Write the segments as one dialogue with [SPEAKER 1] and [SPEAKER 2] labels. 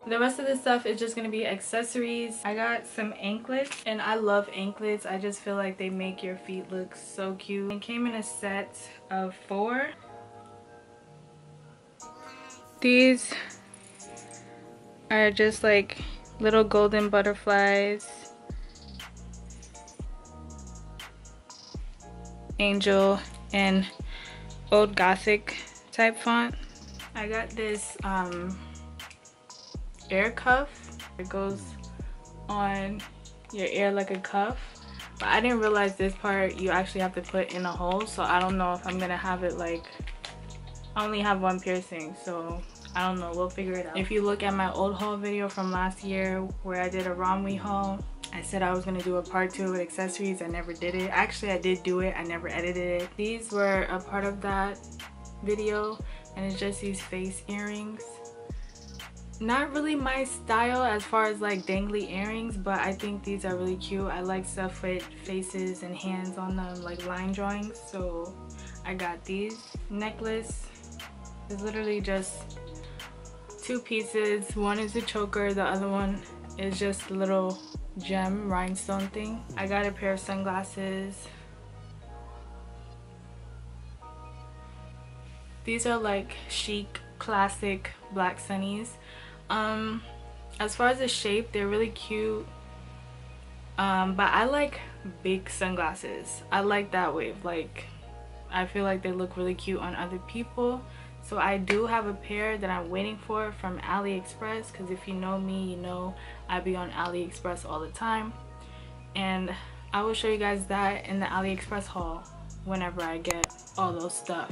[SPEAKER 1] The rest of the stuff is just gonna be accessories. I got some anklets, and I love anklets. I just feel like they make your feet look so cute. It came in a set of 4. These are just like little golden butterflies, angel, and old Gothic type font. I got this ear cuff. It goes on your ear like a cuff, but I didn't realize this part you actually have to put in a hole, so I don't know if I'm gonna have it like, I only have 1 piercing, so I don't know, we'll figure it out. If you look at my old haul video from last year where I did a 𝖴𝖾 haul, I said I was gonna do a part 2 with accessories. I never did it. Actually, I did do it, I never edited it. These were a part of that video, and it's just these face earrings. Not really my style as far as like dangly earrings, but I think these are really cute. I like stuff with faces and hands on them, like line drawings, so I got these. Necklace is literally just 2 pieces. One is a choker, the other one is just a little gem rhinestone thing. I got a pair of sunglasses. These are like chic, classic black sunnies. As far as the shape, they're really cute, but I like big sunglasses. I like that wave. Like, I feel like they look really cute on other people. So I do have a pair that I'm waiting for from AliExpress, because if you know me, you know I be on AliExpress all the time, and I will show you guys that in the AliExpress haul whenever I get all those stuff.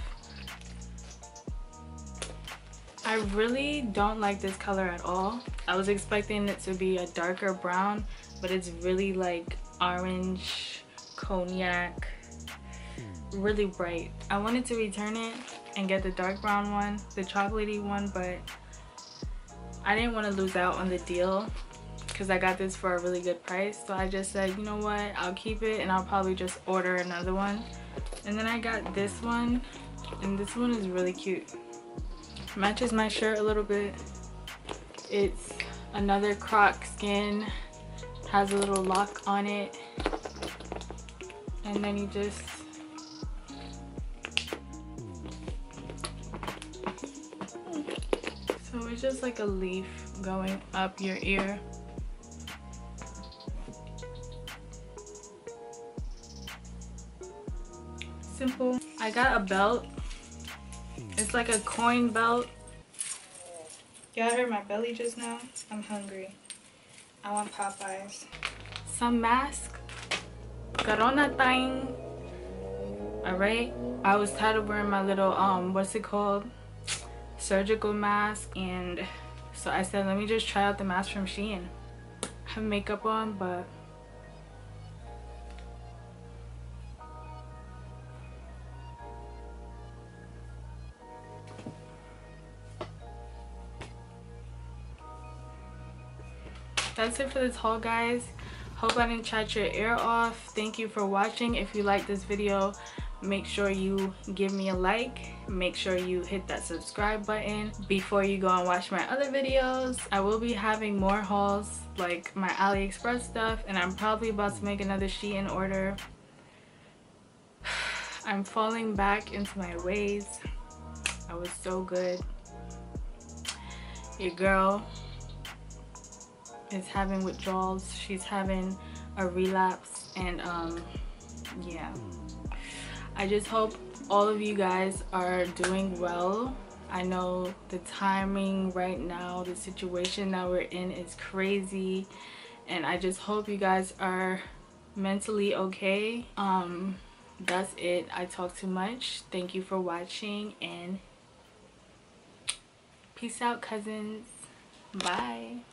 [SPEAKER 1] I really don't like this color at all. I was expecting it to be a darker brown, but it's really like orange, cognac, really bright. I wanted to return it and get the dark brown one, the chocolatey one, but I didn't want to lose out on the deal because I got this for a really good price. So I just said, you know what, I'll keep it and I'll probably just order another one. And then I got this one, and this one is really cute. Matches my shirt a little bit. It's another croc skin, has a little lock on it, and then you just so it's just like a leaf going up your ear. Simple. I got a belt. It's like a coin belt. Y'all heard my belly just now? I'm hungry. I want Popeyes. Some mask. Corona time. Alright? I was tired of wearing my little, what's it called? Surgical mask. And so I said, let me just try out the mask from SHEIN. I have makeup on, but that's it for this haul, guys. Hope I didn't chat your ear off. Thank you for watching. If you like this video, make sure you give me a like. Make sure you hit that subscribe button before you go and watch my other videos. I will be having more hauls, like my AliExpress stuff, and I'm probably about to make another SHEIN order. I'm falling back into my ways. I was so good. Your girl is having withdrawals. She's having a relapse, and yeah, I just hope all of you guys are doing well. I know the timing right now, the situation that we're in is crazy, and I just hope you guys are mentally okay. That's it. I talk too much. Thank you for watching, and peace out, cousins. Bye.